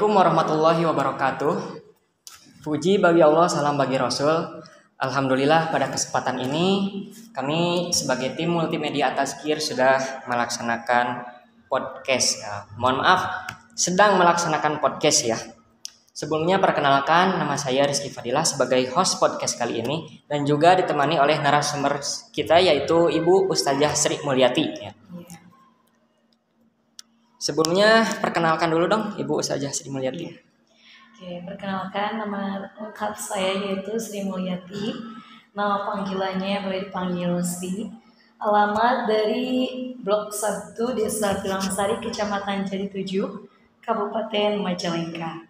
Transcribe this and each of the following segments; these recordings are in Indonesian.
Assalamualaikum warahmatullahi wabarakatuh. Puji bagi Allah, salam bagi Rasul. Alhamdulillah pada kesempatan ini kami sebagai tim multimedia Tazkir sudah melaksanakan podcast. Mohon maaf, sedang melaksanakan podcast ya. Sebelumnya perkenalkan, nama saya Rizky Fadilah sebagai host podcast kali ini dan juga ditemani oleh narasumber kita yaitu Ibu Ustazah Sri Mulyati ya. Sebelumnya perkenalkan dulu dong Ibu Ustazah Sri Mulyati. Oke, perkenalkan nama lengkap saya yaitu Sri Mulyati. Nama panggilannya boleh dipanggil Sri. Alamat dari Blok 1 Desa Pilangsari, Kecamatan Jati 7, Kabupaten Majalengka.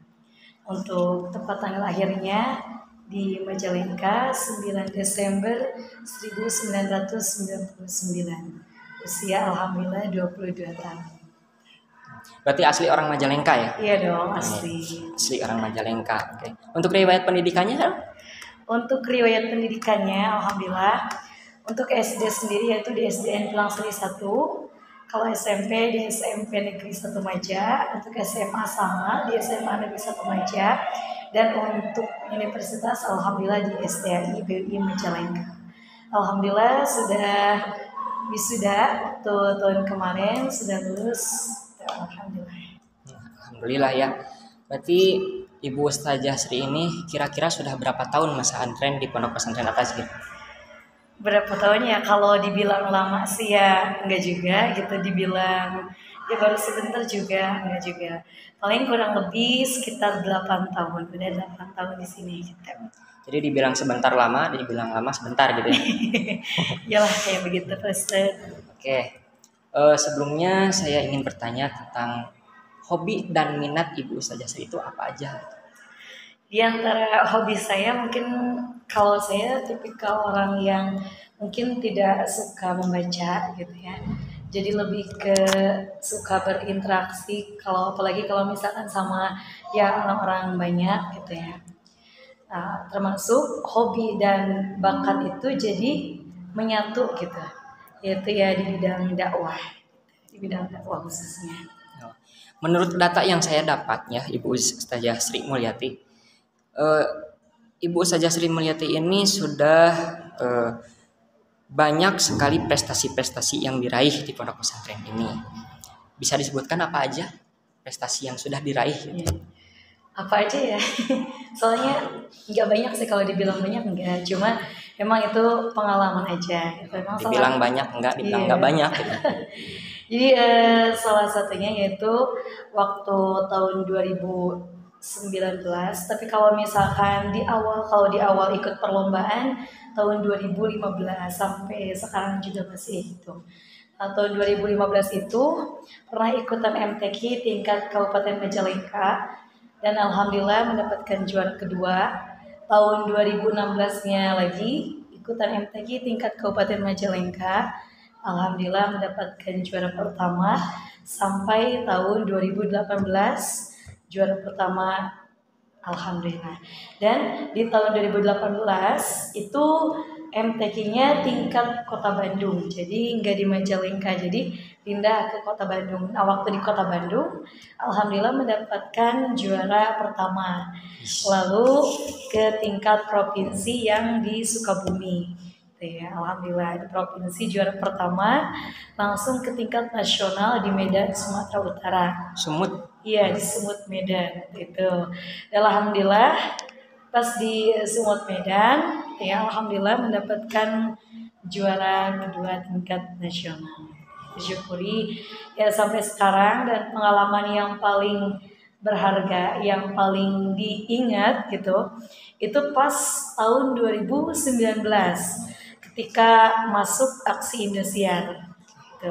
Untuk tempat tanggal lahirnya di Majalengka 9 Desember 1999. Usia alhamdulillah 22 tahun. Berarti asli orang Majalengka ya? Iya dong, asli. Asli orang Majalengka. Oke. Untuk riwayat pendidikannya? Untuk riwayat pendidikannya, alhamdulillah. Untuk SD sendiri yaitu di SDN Pilangsari 1. Kalau SMP di SMP Negeri 1 Maja. Untuk SMA sama di SMA Negeri 1 Maja. Dan untuk universitas alhamdulillah di STAI BUI Majalengka. Alhamdulillah sudah wisuda waktu tahun kemarin, sudah lulus. Alhamdulillah ya. Berarti Ibu Ustazah Sri ini kira-kira sudah berapa tahun masa antren di Pondok Pesantren At-Tazkir? Berapa tahun ya? Kalau dibilang lama sih ya enggak juga gitu. Dibilang ya baru sebentar juga enggak juga. Paling kurang lebih sekitar 8 tahun. Udah 8 tahun di sini gitu. Jadi dibilang sebentar lama, dibilang lama sebentar gitu ya? Yalah kayak begitu Ustaz. Oke. Sebelumnya saya ingin bertanya tentang hobi dan minat Ibu Ustazah Sri itu apa aja? Di antara hobi saya mungkin kalau saya tipikal orang yang mungkin tidak suka membaca gitu ya. Jadi lebih ke suka berinteraksi kalau apalagi kalau misalkan sama ya orang-orang banyak gitu ya. Nah, termasuk hobi dan bakat itu jadi menyatu gitu. Yaitu ya di bidang dakwah. Di bidang dakwah khususnya. Menurut data yang saya dapat ya Ibu Ustazah Sri Mulyati, Ibu Ustazah Sri Mulyati ini sudah banyak sekali prestasi-prestasi yang diraih di pondok pesantren ini. Bisa disebutkan apa aja prestasi yang sudah diraih? Apa aja ya? Soalnya nggak banyak sih, kalau dibilang banyak enggak. Cuma emang itu pengalaman aja. Memang dibilang banyak enggak, dibilang enggak banyak. Gitu. Jadi salah satunya yaitu waktu tahun 2019. Tapi kalau misalkan kalau di awal ikut perlombaan tahun 2015 sampai sekarang juga masih itu. Nah, tahun 2015 itu pernah ikutan MTQ tingkat Kabupaten Majalengka dan alhamdulillah mendapatkan juara kedua. Tahun 2016-nya lagi ikutan MTQ tingkat Kabupaten Majalengka. Alhamdulillah mendapatkan juara pertama sampai tahun 2018 juara pertama alhamdulillah. Dan di tahun 2018 itu MTQ-nya tingkat Kota Bandung. Jadi enggak di Majalengka, jadi pindah ke Kota Bandung. Nah, waktu di Kota Bandung alhamdulillah mendapatkan juara pertama. Lalu ke tingkat provinsi yang di Sukabumi. Ya, alhamdulillah di provinsi juara pertama, langsung ke tingkat nasional di Medan, Sumatera Utara. Sumut? Iya, di Sumut, Medan itu. Alhamdulillah pas di Sumut, Medan, ya alhamdulillah mendapatkan juara kedua tingkat nasional. Syukuri ya sampai sekarang, dan pengalaman yang paling berharga, yang paling diingat gitu, itu pas tahun 2019. Ketika masuk aksi Indosiar gitu.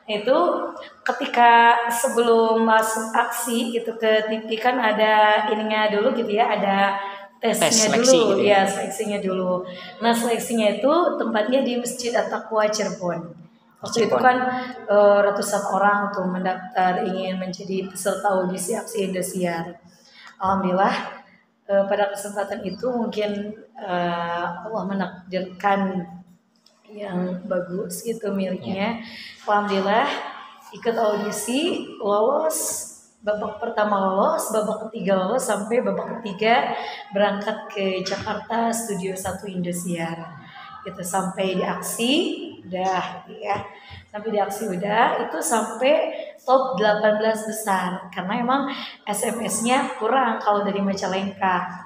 Itu ketika sebelum masuk aksi gitu ke TV kan ada ininya dulu gitu ya, ada tesnya dulu gitu ya, seleksinya dulu. Nah, seleksinya itu tempatnya di Masjid At-Taqwa Cirebon. Waktu itu kan ratusan orang tuh mendaftar ingin menjadi peserta audisi aksi Indosiar. Alhamdulillah pada kesempatan itu mungkin Allah menakdirkan yang bagus gitu miliknya. Alhamdulillah ikut audisi, lolos, babak pertama lolos, babak ketiga lolos, sampai babak ketiga berangkat ke Jakarta Studio 1 Indosiar. Gitu sampai di aksi udah ya. Sampai di aksi udah itu sampai top 18 besar karena emang SMS-nya kurang kalau dari Majalengka.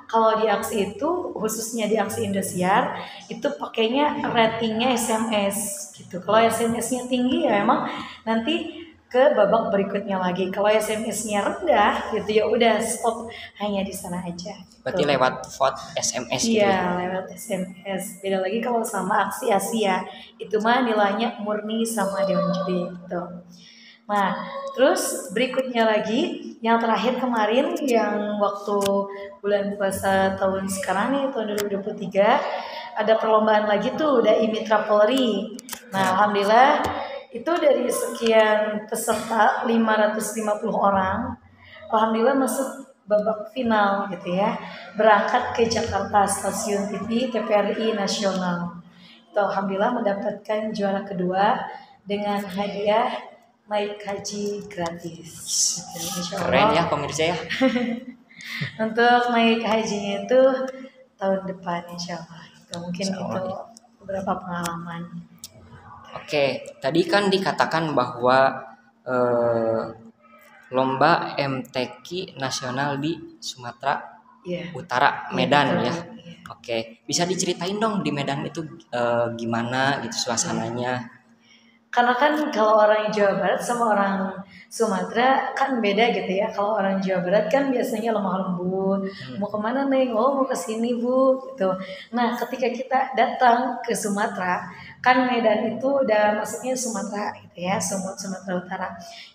Kalau di aksi itu khususnya di aksi Indosiar itu pakainya ratingnya SMS gitu. Kalau SMS-nya tinggi ya emang nanti ke babak berikutnya lagi. Kalau SMS-nya rendah gitu ya udah stop hanya di sana aja. Berarti Tuh. lewat vote SMS gitu Iya, ya. lewat SMS. Beda lagi kalau sama aksi Asia. Itu mah nilainya murni sama Dewan Juri gitu. Nah, terus berikutnya lagi yang terakhir kemarin yang waktu bulan puasa tahun sekarang nih tahun 2023 ada perlombaan lagi tuh DAI Mitra Polri. Nah, alhamdulillah itu dari sekian peserta 550 orang, alhamdulillah masuk babak final gitu ya. Berangkat ke Jakarta Stasiun TV TVRI Nasional. Itu alhamdulillah mendapatkan juara kedua dengan hadiah naik haji gratis. Gitu, insya Allah. Keren ya pemirsa ya. Untuk naik hajinya itu tahun depan insya Allah. Itu mungkin Insya Allah. itu beberapa pengalaman. Oke, tadi kan dikatakan bahwa lomba MTQ nasional di Sumatera Iya. Utara, Iya, Medan betul. ya. Iya. Oke, bisa diceritain dong di Medan itu gimana gitu suasananya? Karena kan kalau orang Jawa Barat sama orang Sumatera kan beda gitu ya. Kalau orang Jawa Barat kan biasanya lemah lembut. Mau kemana nih? Oh mau ke sini bu. Gitu. Nah ketika kita datang ke Sumatera, kan Medan itu udah maksudnya Sumatera gitu ya, Sumatera Utara.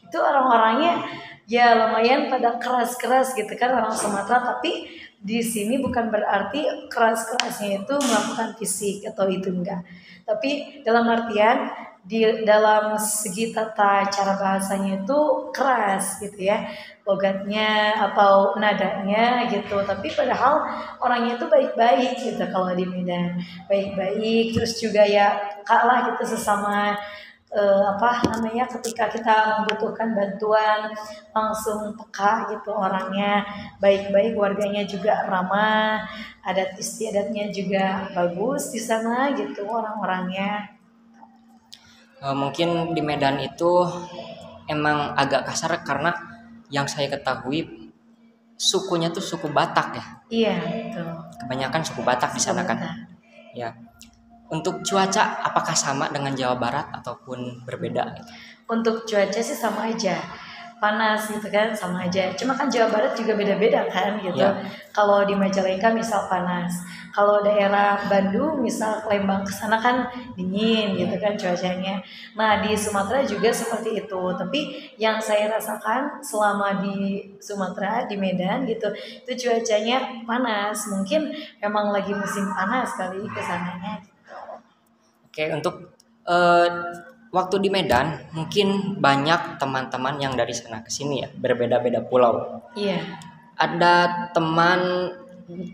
Itu orang-orangnya ya lumayan pada keras-keras gitu kan orang Sumatera. Tapi di sini bukan berarti keras-kerasnya itu melakukan fisik atau itu enggak. Tapi dalam artian di dalam segi tata cara bahasanya itu keras gitu ya logatnya atau nadanya gitu tapi padahal orangnya itu baik-baik gitu kalau di Medan baik-baik terus juga ya kalah gitu sesama apa namanya ketika kita membutuhkan bantuan langsung peka gitu orangnya baik-baik warganya juga ramah adat istiadatnya juga bagus di sana gitu orang-orangnya. Mungkin di Medan itu emang agak kasar karena yang saya ketahui sukunya tuh suku Batak ya. Iya, betul. Kebanyakan suku Batak di sana kan. Ya. Untuk cuaca apakah sama dengan Jawa Barat ataupun berbeda? Untuk cuaca sih sama aja. Panas gitu kan sama aja. Cuma kan Jawa Barat juga beda-beda kan gitu. Ya. Kalau di Majalengka misal panas. Kalau daerah Bandung misal Lembang ke sana kan dingin gitu kan cuacanya. Nah, di Sumatera juga seperti itu. Tapi yang saya rasakan selama di Sumatera di Medan gitu, itu cuacanya panas. Mungkin emang lagi musim panas kali ke sananya. Oke, untuk waktu di Medan mungkin banyak teman-teman yang dari sana ke sini ya, berbeda-beda pulau. Iya. Ada teman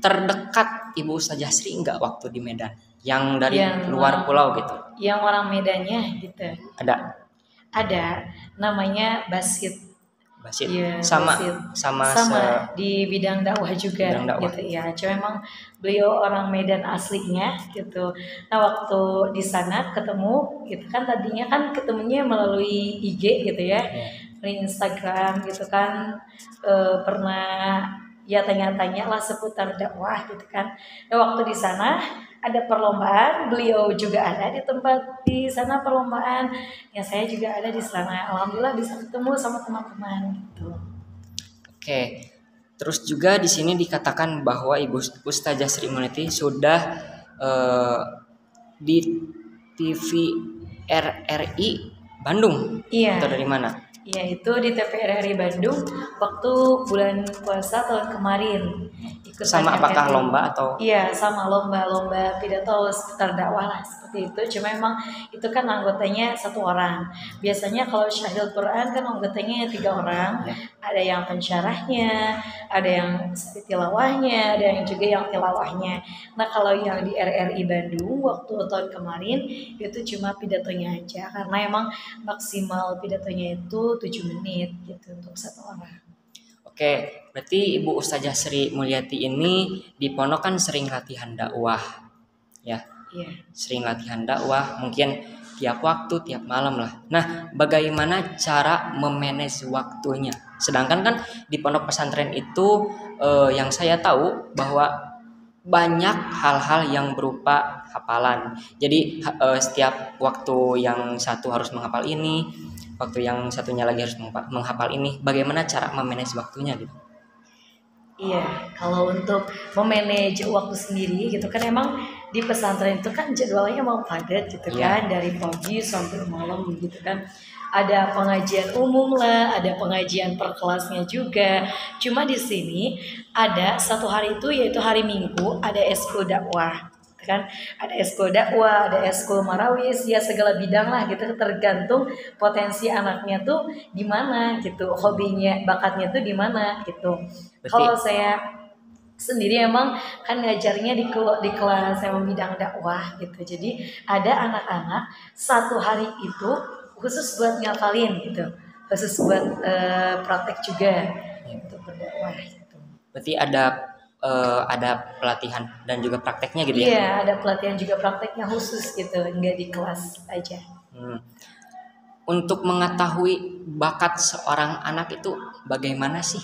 terdekat Ibu Ustazah Sri enggak waktu di Medan? Yang dari luar pulau gitu. Yang orang Medannya gitu. Ada namanya Basit. Basit. Iya, sama Basit. sama di bidang dakwah juga bidang dakwah. gitu ya. Cuma emang beliau orang Medan aslinya gitu. Nah, waktu di sana ketemu gitu kan tadinya kan ketemunya melalui IG gitu ya. Di Instagram gitu kan pernah ya tanya-tanya lah seputar dakwah gitu kan. Nah, waktu di sana ada perlombaan, beliau juga ada di tempat di sana perlombaan, ya saya juga ada di sana. Alhamdulillah bisa ketemu sama teman-teman gitu. Oke, terus juga di sini dikatakan bahwa Ibu Ustazah Sri Mulyati sudah di TV RRI Bandung. Iya. Atau dari mana? Ya itu di TVRI Bandung waktu bulan puasa tahun kemarin. Sama apakah lomba atau? Iya sama lomba pidato seputar dakwah lah seperti itu. Cuma emang itu kan anggotanya satu orang. Biasanya kalau syahil Quran kan anggotanya 3 orang. Ya. Ada yang pensyarahnya, ada yang tilawahnya, ada yang juga yang tilawahnya. Nah kalau yang di RRI Bandung waktu tahun kemarin itu cuma pidatonya aja karena emang maksimal pidatonya itu 7 menit gitu untuk satu orang. Oke, berarti Ibu Ustazah Sri Mulyati ini di pondok kan sering latihan dakwah, ya. Iya. Sering latihan dakwah, mungkin tiap waktu, tiap malam lah. Nah, bagaimana cara memanage waktunya? Sedangkan kan di pondok pesantren itu yang saya tahu bahwa banyak hal-hal yang berupa hafalan. Jadi setiap waktu yang satu harus menghafal ini, waktu yang satunya lagi harus menghafal ini. Bagaimana cara memanage waktunya gitu? Iya, kalau untuk memanage waktu sendiri gitu kan emang di pesantren itu kan jadwalnya emang padat gitu kan, dari pagi sampai malam gitu kan. Ada pengajian umum lah, ada pengajian per kelasnya juga. Cuma di sini ada satu hari itu yaitu hari Minggu ada eskul dakwah kan, ada eskul dakwah, ada eskul marawis, ya segala bidang lah gitu, tergantung potensi anaknya tuh di mana gitu, hobinya, bakatnya tuh di mana gitu. Kalau saya sendiri emang kan ngajarnya di kelas emang bidang dakwah gitu, jadi ada anak-anak satu hari itu khusus buat ngafalin gitu, khusus buat praktek juga untuk berdakwah gitu. Berarti ada pelatihan dan juga prakteknya gitu ya? Iya, ada pelatihan juga prakteknya khusus gitu, enggak di kelas aja. Untuk mengetahui bakat seorang anak itu bagaimana sih?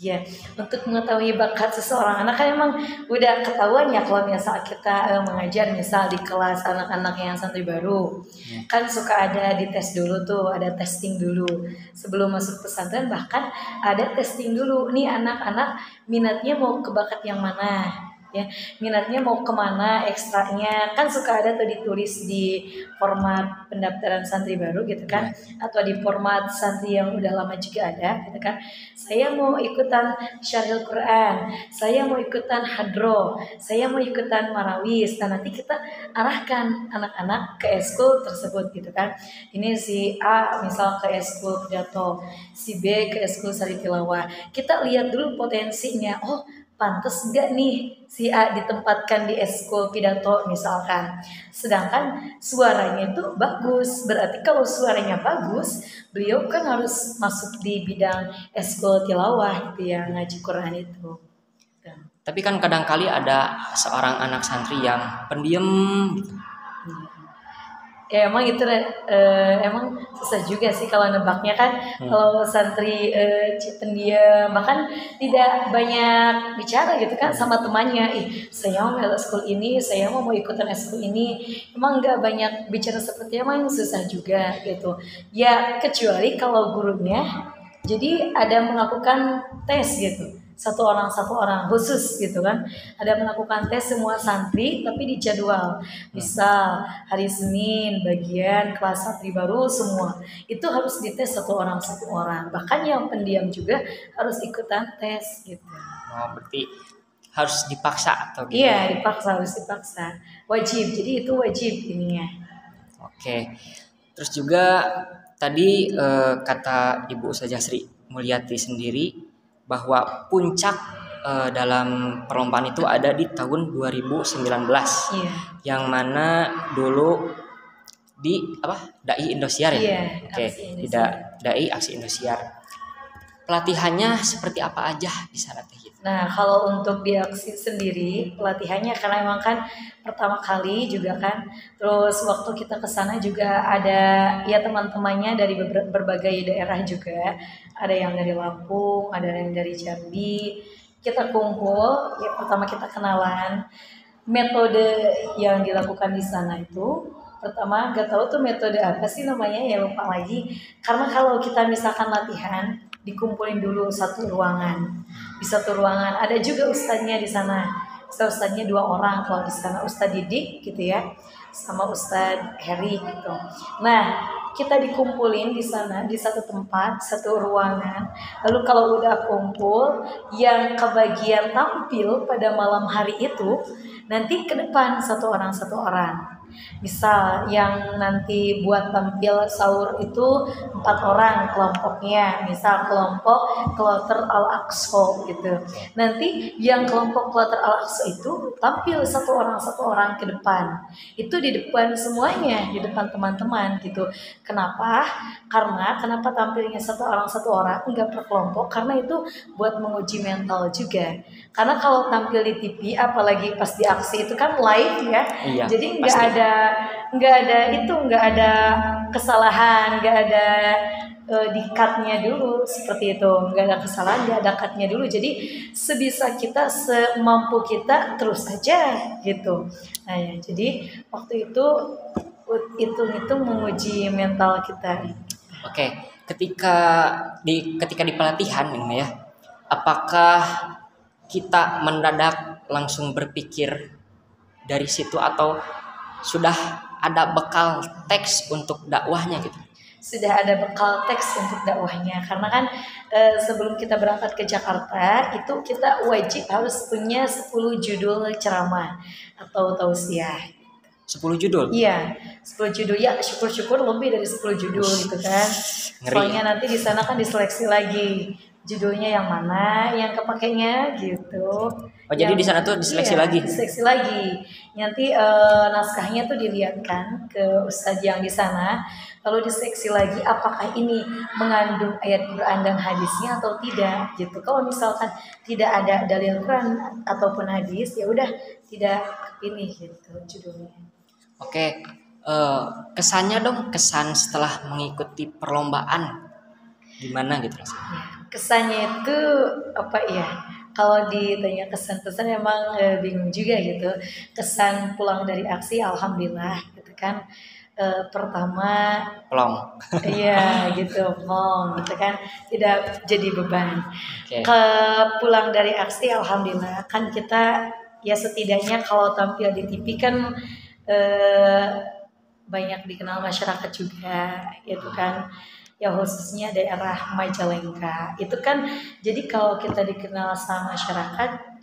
Ya, untuk mengetahui bakat seseorang anak kan emang udah ketahuan ya kalau misal kita mengajar misal di kelas anak-anak yang santri baru, kan suka ada di tes dulu tuh, ada testing dulu sebelum masuk pesantren, bahkan ada testing dulu nih anak-anak minatnya mau ke bakat yang mana, ya minatnya mau kemana ekstranya, kan suka ada tuh ditulis di format pendaftaran santri baru gitu kan, atau di format santri yang udah lama juga ada gitu kan. Saya mau ikutan syaril Quran, saya mau ikutan hadro, saya mau ikutan marawis. Nah nanti kita arahkan anak-anak ke eskul tersebut gitu kan. Ini si A misal ke eskul pidato, si B ke eskul sari tilawah. Kita lihat dulu potensinya. Oh pantas enggak nih si A ditempatkan di eskul pidato misalkan. Sedangkan suaranya itu bagus. Berarti kalau suaranya bagus, beliau kan harus masuk di bidang eskul tilawah gitu ya, ngaji Quran itu. Tapi kan kadang-kali ada seorang anak santri yang pendiam gitu. Ya emang itu emang susah juga sih kalau nebaknya kan. Kalau santri pendiam bahkan tidak banyak bicara gitu kan sama temannya, saya mau eskul ini, saya mau ikutan eskul ini, emang nggak banyak bicara seperti emang susah juga gitu ya, kecuali kalau gurunya jadi ada melakukan tes gitu, satu orang khusus gitu kan, ada melakukan tes semua santri tapi dijadwal, misal hari Senin bagian kelas santri baru semua itu harus dites satu orang, bahkan yang pendiam juga harus ikutan tes gitu. Oh, berarti harus dipaksa atau gimana? Iya dipaksa, harus dipaksa, wajib, jadi itu wajib ininya. Oke, terus juga tadi kata Ibu Ustazah Sri Mulyati sendiri bahwa puncak dalam perlombaan itu ada di tahun 2019, yang mana dulu di Dai Indosiar ya? Oke, tidak Dai Aksi Indosiar. Pelatihannya seperti apa aja di sana teh? Nah kalau untuk di Aksi sendiri pelatihannya karena emang kan pertama kali juga kan, terus waktu kita ke sana juga ada ya teman-temannya dari berbagai daerah juga, ada yang dari Lampung, ada yang dari Jambi. Kita kumpul, ya pertama kita kenalan. Metode yang dilakukan di sana itu pertama gak tahu tuh metode apa sih namanya, ya lupa lagi. Karena kalau kita misalkan latihan dikumpulin dulu satu ruangan, di satu ruangan ada juga ustadznya di sana. Ustadznya 2 orang kalau di sana, Ustadz Didik gitu ya, sama Ustadz Heri gitu. Nah kita dikumpulin di sana di satu tempat, satu ruangan. Lalu kalau udah kumpul, yang kebagian tampil pada malam hari itu nanti ke depan satu orang. Misal yang nanti buat tampil sahur itu 4 orang kelompoknya, misal kelompok Kloter Al-Aqsa gitu. Nanti yang kelompok Kloter Al-Aqsa itu tampil satu orang ke depan. Itu di depan semuanya, di depan teman-teman gitu. Kenapa? Karena kenapa tampilnya satu orang enggak per kelompok? Karena itu buat menguji mental juga. Karena kalau tampil di TV, apalagi pas di aksi itu kan live ya, Iya, jadi pasti. nggak ada kesalahan, nggak ada di cutnya dulu seperti itu, nggak ada kesalahan, nggak ada cutnya dulu. Jadi sebisa kita, semampu kita terus aja gitu. Nah ya, jadi waktu itu menguji mental kita. Oke, ketika di pelatihan ini ya, apakah kita mendadak langsung berpikir dari situ atau sudah ada bekal teks untuk dakwahnya gitu? Sudah ada bekal teks untuk dakwahnya, karena kan sebelum kita berangkat ke Jakarta itu kita wajib harus punya 10 judul ceramah atau tausiah. 10 judul? Iya, 10 judul ya, syukur-syukur lebih dari 10 judul gitu kan. Ngeri. Soalnya nanti di sana kan diseleksi lagi judulnya yang mana yang kepakainya gitu. Oh, jadi di sana tuh diseleksi lagi? Diseleksi lagi. Nanti naskahnya tuh dilihatkan ke ustadz yang di sana, lalu diseleksi lagi apakah ini mengandung ayat Quran dan hadisnya atau tidak gitu. Kalau misalkan tidak ada dalil Quran ataupun hadis, ya udah tidak kepilih gitu judulnya. Oke, kesannya dong, kesan setelah mengikuti perlombaan gimana gitu rasanya? Ya, kesannya itu apa ya? Kalau ditanya kesan-kesan emang bingung juga gitu. Kesan pulang dari aksi, alhamdulillah gitu kan. Pertama, Pelong. iya gitu, gitu kan, tidak jadi beban. Oke. Pulang dari aksi, alhamdulillah kan kita ya setidaknya kalau tampil di TV kan banyak dikenal masyarakat juga, gitu kan. Ya khususnya daerah Majalengka itu kan, jadi kalau kita dikenal sama masyarakat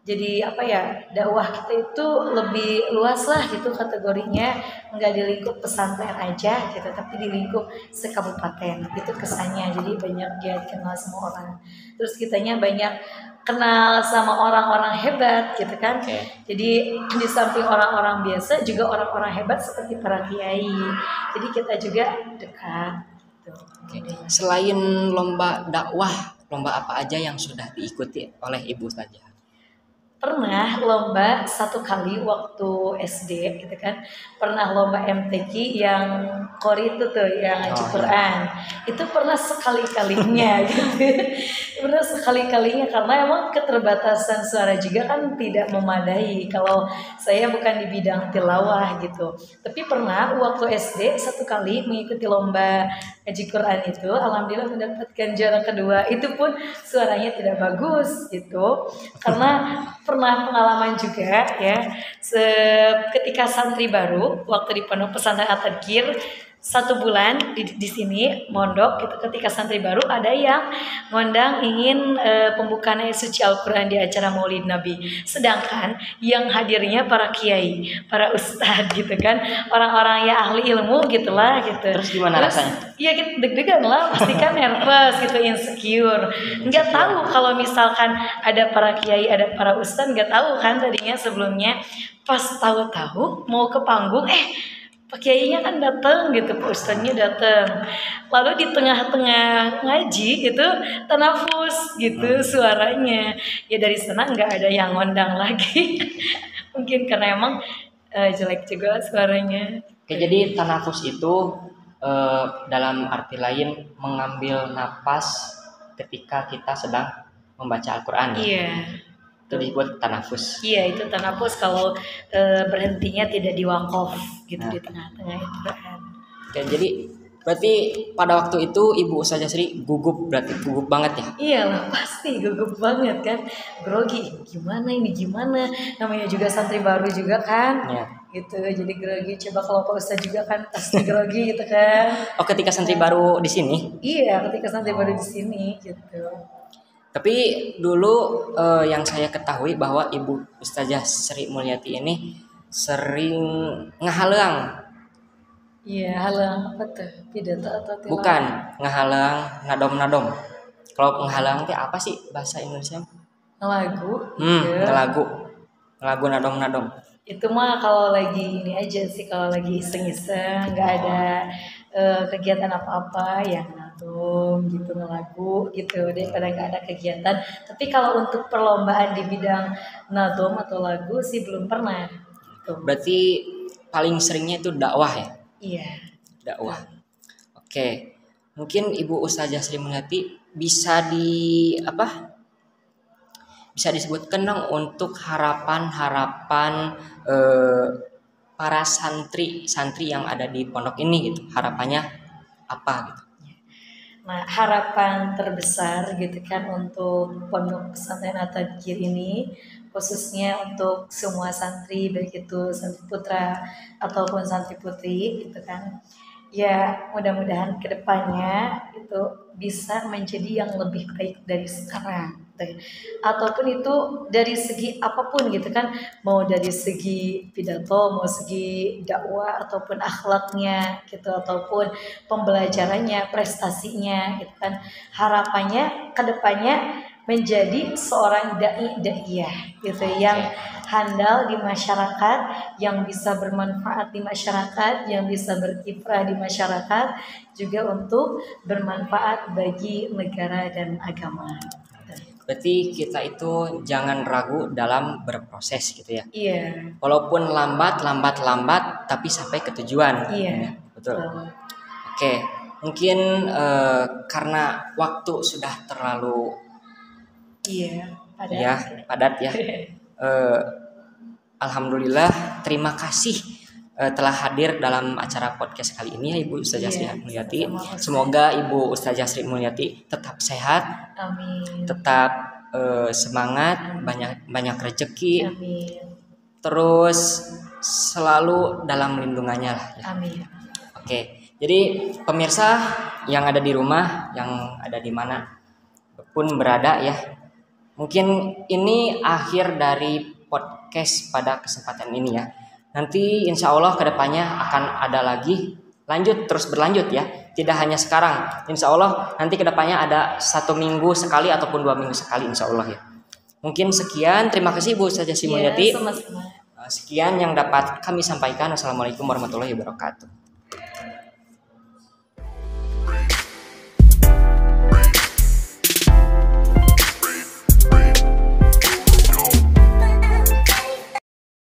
jadi apa ya, dakwah kita itu lebih luas lah gitu kategorinya, nggak di lingkup pesantren aja gitu, tapi di lingkup sekabupaten itu kesannya. Jadi banyak dia dikenal sama orang, terus kitanya banyak kenal sama orang-orang hebat gitu kan. Jadi di samping orang-orang biasa juga orang-orang hebat seperti para kiai, jadi kita juga dekat gitu. Selain lomba dakwah, lomba apa aja yang sudah diikuti oleh Ibu saja? Pernah lomba satu kali waktu SD gitu kan, pernah lomba MTQ yang Qori itu tuh yang ngaji Quran. Itu pernah sekali-kalinya gitu. Pernah sekali-kalinya karena emang keterbatasan suara juga kan tidak memadai kalau saya bukan di bidang tilawah gitu. Tapi pernah waktu SD satu kali mengikuti lomba ngaji Quran itu, alhamdulillah mendapatkan juara kedua. Itu pun suaranya tidak bagus gitu. Karena pernah pengalaman juga ya, ketika santri baru waktu di Pondok Pesantren At-Tadkir 1 bulan di sini mondok gitu, ketika santri baru ada yang ngundang ingin pembukaan ayat suci Al-Quran di acara Maulid Nabi, sedangkan yang hadirnya para kiai, para ustadz gitu kan, orang-orang ya ahli ilmu gitulah gitu. Terus gimana rasanya? Iya kita deg-degan lah, pasti kan nervous gitu, insecure. Nggak tahu kalau misalkan ada para kiai, ada para ustadz, nggak tahu kan tadinya sebelumnya. Pas tahu-tahu mau ke panggung, Pak Kiainya kan datang gitu, Pak Ustadznya datang. Lalu di tengah-tengah ngaji itu tanafus gitu suaranya. Ya dari sana nggak ada yang ngondang lagi. Mungkin karena emang jelek juga suaranya. Oke, jadi tanafus itu dalam arti lain mengambil napas ketika kita sedang membaca Al-Quran. Iya. Itu disebut tanafus. Iya, itu tanafus kalau berhentinya tidak di wakaf gitu, di tengah-tengah itu kan. Oke, jadi berarti pada waktu itu Ibu Ustazah Sri gugup, berarti gugup banget ya? Iyalah pasti gugup banget kan, grogi, gimana ini gimana, namanya juga santri baru juga kan, gitu, jadi grogi. Coba kalau Pak Ustadz juga kan pasti grogi gitu kan. Oh, ketika santri baru di sini? Iya, ketika santri baru di sini gitu. Tapi dulu yang saya ketahui bahwa Ibu Ustazah Sri Mulyati ini sering ngehaleang. Iya, halang apa tuh? Pidato atau tilawah? Bukan, ngehaleang nadom-nadom. Kalau ngehaleang teh apa sih bahasa Indonesia? Lagu. Iya. Ngelagu nadom-nadom. Itu mah kalau lagi ini aja sih, kalau lagi iseng-iseng nggak ada kegiatan apa-apa yang ngadum gitu, ngelagu gitu daripada nggak ada kegiatan. Tapi kalau untuk perlombaan di bidang nadom atau lagu sih belum pernah gitu. Berarti paling seringnya itu dakwah ya? Iya. Dakwah. Oke. Mungkin Ibu Ustazah Sri Mulyati bisa bisa disebutkan dong untuk harapan-harapan para santri yang ada di pondok ini gitu. Harapannya apa gitu? Nah, harapan terbesar gitu kan untuk Pondok Pesantren At-Tadkir ini, khususnya untuk semua santri, baik itu santri putra ataupun santri putri gitu kan. Ya, mudah-mudahan kedepannya itu bisa menjadi yang lebih baik dari sekarang. Gitu. Ataupun itu dari segi apapun gitu kan, mau dari segi pidato, mau segi dakwah ataupun akhlaknya gitu, ataupun pembelajarannya, prestasinya gitu kan. Harapannya kedepannya menjadi seorang dai-daiyah gitu yang handal di masyarakat, yang bisa bermanfaat di masyarakat, yang bisa berkiprah di masyarakat, juga untuk bermanfaat bagi negara dan agama. Berarti kita itu jangan ragu dalam berproses gitu ya. Iya. Walaupun lambat, tapi sampai ke tujuan. Iya. Betul. Oke, mungkin karena waktu sudah terlalu padat ya. Alhamdulillah, terima kasih telah hadir dalam acara podcast kali ini ya Ibu Ustazah Sri Mulyati. Semoga Ibu Ustazah Sri Mulyati tetap sehat, amin. Tetap semangat, banyak rezeki, amin. Terus selalu dalam lindungannya lah. Ya. Amin. Oke, jadi pemirsa yang ada di rumah, yang ada di mana pun berada ya, mungkin ini akhir dari podcast pada kesempatan ini ya. Nanti insya Allah kedepannya akan ada lagi terus berlanjut ya. Tidak hanya sekarang, insya Allah nanti kedepannya ada 1 minggu sekali ataupun 2 minggu sekali insya Allah ya. Mungkin sekian, terima kasih Bu Ustazah Sri Mulyati. Sekian yang dapat kami sampaikan. Wassalamualaikum warahmatullahi wabarakatuh.